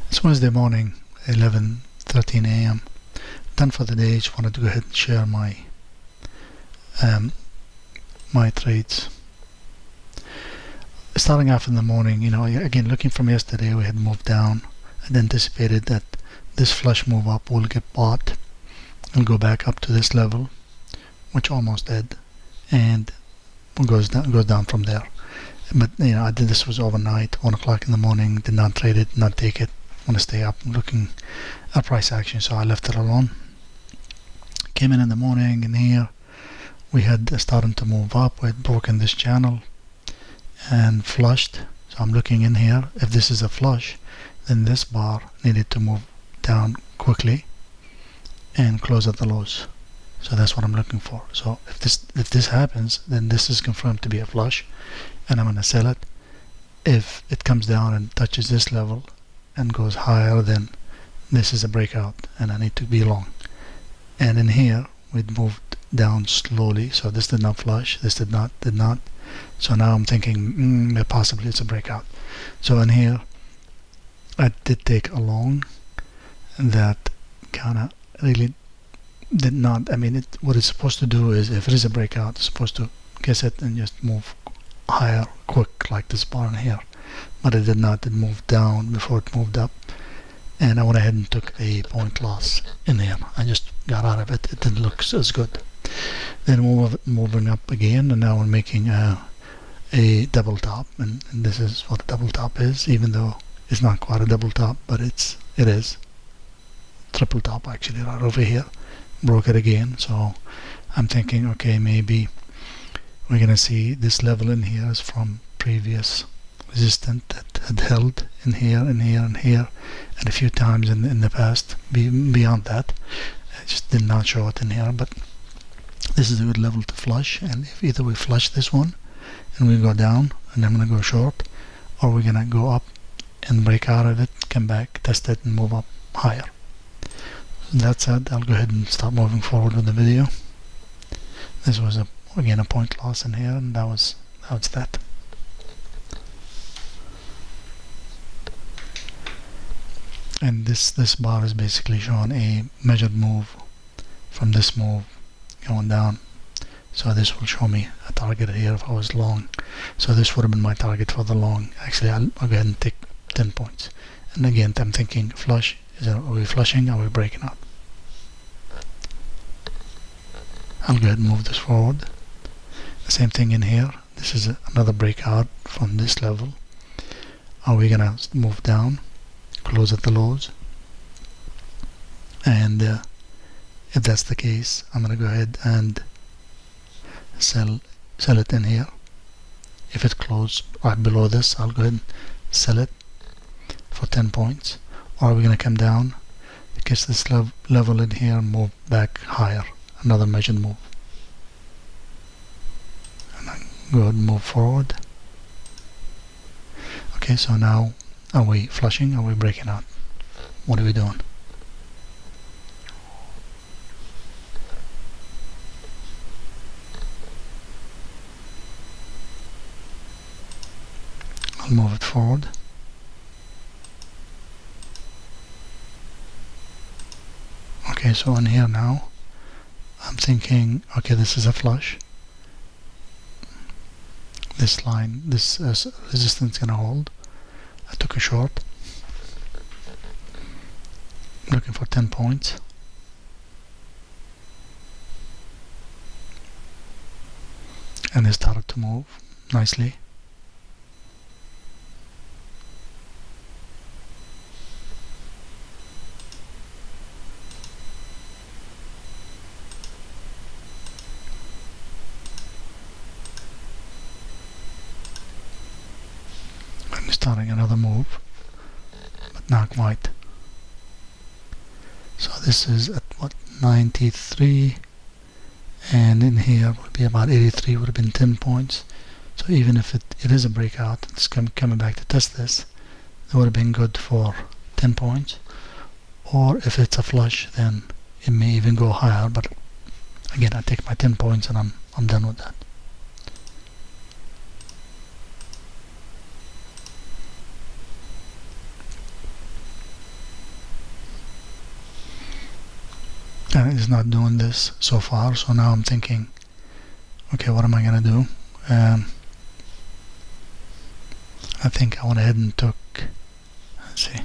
It's Wednesday morning, 11:13 a.m. Done for the day. Just wanted to go ahead and share my trades. Starting off in the morning, again looking from yesterday, we had moved down and anticipated that this flush move up will get bought and go back up to this level, which almost did, and goes down from there. But I did this was overnight, 1 o'clock in the morning. Did not trade it, not take it. Want to stay up looking at price action, so I left it alone. Came in the morning, and here we had started to move up. We had broken this channel and flushed. So I'm looking in here. If this is a flush, then this bar needed to move down quickly and close at the lows. So that's what I'm looking for. So if this happens, then this is confirmed to be a flush, and I'm going to sell it. If it comes down and touches this level and goes higher, then this is a breakout and I need to be long. And in here we'd moved down slowly, so this did not flush, this did not. So now I'm thinking possibly it's a breakout. So in here I did take a long that kind of really did not. What it's supposed to do is, if it is a breakout, it's supposed to guess it and just move higher quick like this bar in here, but it did not. It moved down before it moved up, and I went ahead and took a point loss in there. I just got out of it. It didn't look as good. Then moving up again, and now I'm making a double top, and this is what a double top is, even though it's not quite a double top, but it is triple top actually right over here. Broke it again, so I'm thinking, okay, maybe we're gonna see this level in here is from previous resistance that had held in here and here and here and a few times in the past. Beyond that, I just did not show it in here, but this is a good level to flush. And if either we flush this one and we go down and I'm gonna go short, or we're gonna go up and break out of it, come back, test it, and move up higher. That said, I'll go ahead and start moving forward with the video. This was again a point loss in here, and that was that. And this bar is basically showing a measured move from this move going down. So this will show me a target here if I was long. So this would have been my target for the long. Actually, I'll go ahead and take 10 points. And again, I'm thinking flush. Are we flushing? Are we breaking out? I'll go ahead and move this forward. The same thing in here. This is another breakout from this level. Are we gonna move down, close at the lows? And if that's the case, I'm gonna go ahead and sell it in here. If it closed right below this, I'll go ahead and sell it for 10 points. Or are we going to come down, because this level in here, and move back higher, another measured move, and then go ahead and move forward. Okay, so now are we flushing? Are we breaking out? What are we doing? I'll move it forward. Okay, so in here now, I'm thinking, okay, this is a flush. This line, this resistance gonna hold. I took a short. Looking for 10 points. And it started to move nicely. Starting another move, but not quite. So this is at what, 93, and in here would be about 83, would have been 10 points. So even if it is a breakout, it's coming back to test this, it would have been good for 10 points. Or if it's a flush, then it may even go higher, but again, I take my 10 points and I'm done with that. and it's not doing this so far. So now I'm thinking, okay, what am I gonna do? I think I went ahead and took, let's see,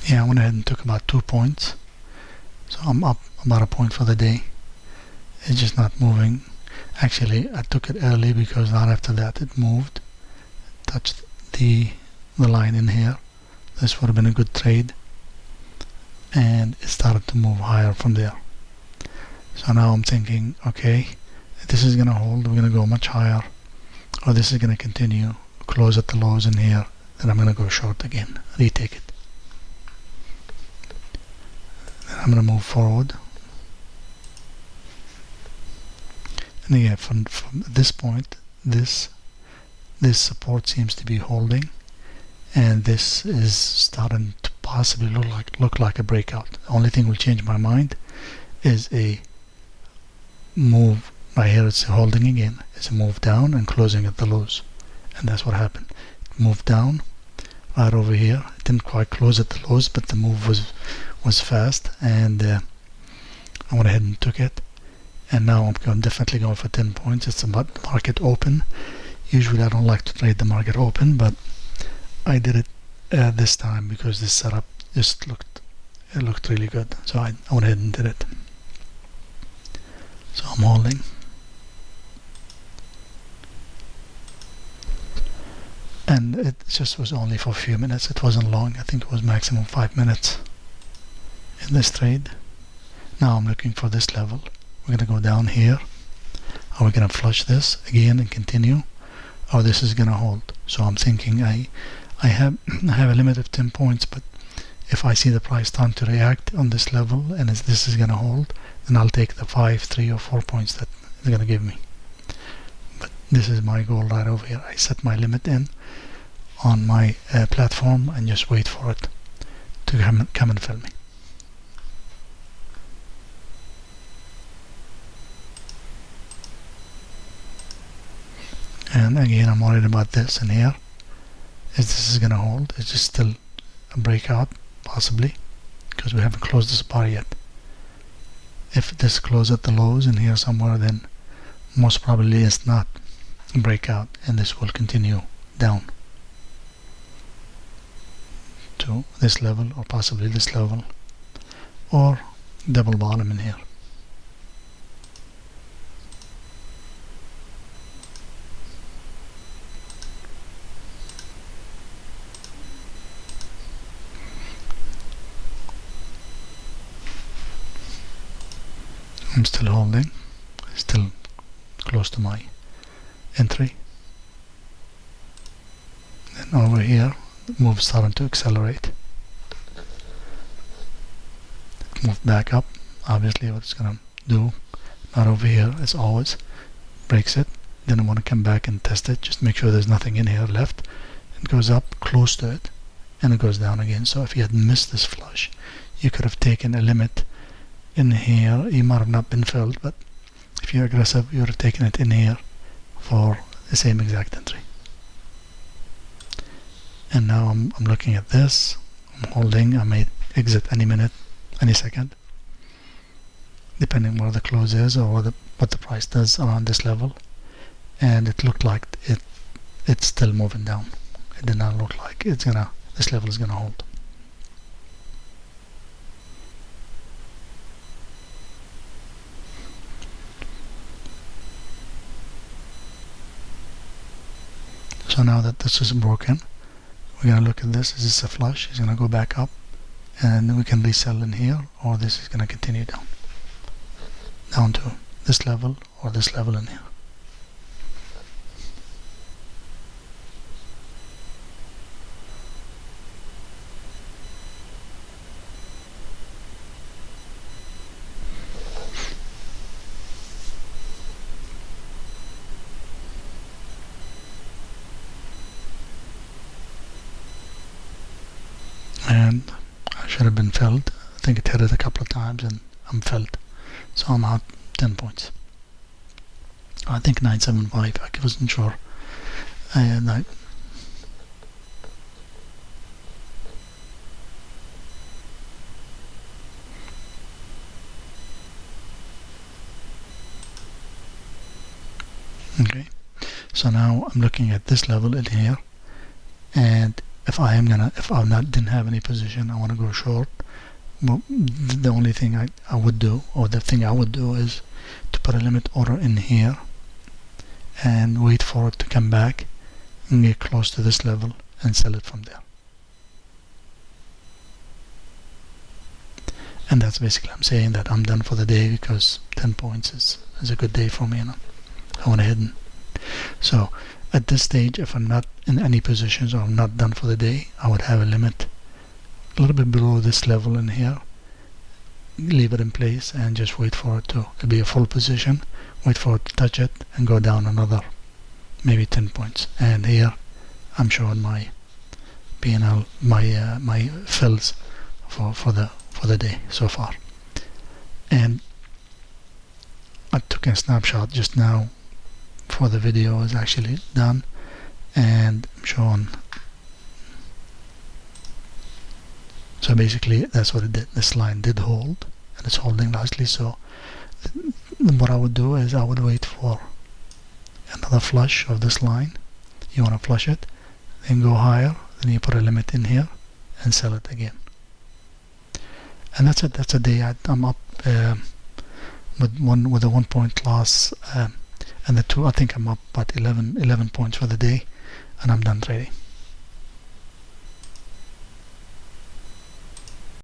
yeah, I went ahead and took about 2 points. So I'm up about a point for the day. It's just not moving. Actually, I took it early because not after that it moved, touched the line in here. This would have been a good trade, and it started to move higher from there. So now I'm thinking, okay, if this is gonna hold, we're gonna go much higher, or this is gonna continue, close at the lows in here, then I'm gonna go short again, retake it. Then I'm gonna move forward. And again, from this point, this support seems to be holding, and this is starting to possibly look like a breakout. The only thing will change my mind is a move. Right here it's holding again. It's a move down and closing at the lows, and that's what happened. It moved down right over here. It didn't quite close at the lows, but the move was fast, and I went ahead and took it. And now I'm definitely going for 10 points. It's a market open. Usually I don't like to trade the market open, but I did it this time because this setup just looked really good. So I went ahead and did it. So I'm holding. And it just was only for a few minutes. It wasn't long. I think it was maximum 5 minutes in this trade. Now I'm looking for this level. We're going to go down here. Are we going to flush this again and continue? Or this is going to hold? So I'm thinking I have a limit of 10 points, but if I see the price time to react on this level and this is going to hold, then I'll take the 5, 3 or 4 points that it's going to give me. But this is my goal right over here. I set my limit in on my platform and just wait for it to come and fill me. And again, I'm worried about this in here. Is this going to hold? Is this still a breakout? Possibly, because we haven't closed this bar yet. If this closes at the lows in here somewhere, then most probably it's not a breakout, and this will continue down to this level, or possibly this level, or double bottom in here. I'm still holding, still close to my entry. Then over here, the move starting to accelerate. It moved back up. Obviously, what it's gonna do, not over here as always, breaks it. Then I want to come back and test it. Just make sure there's nothing in here left. It goes up close to it, and it goes down again. So if you had missed this flush, you could have taken a limit in here. You might have not been filled, but if you're aggressive, you would have taken it in here for the same exact entry. And now I'm looking at this. I'm holding. I may exit any minute, any second, depending where the close is or what the price does around this level. And it looked like it's still moving down. It did not look like this level is gonna hold. So now that this is broken, we're going to look at this. Is this a flush? It's going to go back up, and we can resell in here, or this is going to continue down to this level or this level in here. And I should have been filled. I think it hit it a couple of times and I'm filled. So I'm out 10 points. I think 975. I wasn't sure. Okay, so now I'm looking at this level in here, and if I'm not didn't have any position, I want to go short. Well, the only thing I would do, or the thing I would do, is to put a limit order in here and wait for it to come back and get close to this level and sell it from there. And that's basically, I'm saying that I'm done for the day, because 10 points is a good day for me, I went ahead and so at this stage, if I'm not in any positions or I'm not done for the day, I would have a limit a little bit below this level in here, leave it in place and just wait for it to be a full position, wait for it to touch it and go down another maybe 10 points. And here I'm showing my P&L, my fills for the day so far. And I took a snapshot just now for the video is actually done, and I'm showing. So basically that's what it did. This line did hold, and it's holding nicely. So what I would do is I would wait for another flush of this line. You want to flush it, then go higher, then you put a limit in here and sell it again. And that's it. That's a day. I'm up with a 1 point loss, and the two. I think I'm up about 11 points for the day, and I'm done trading.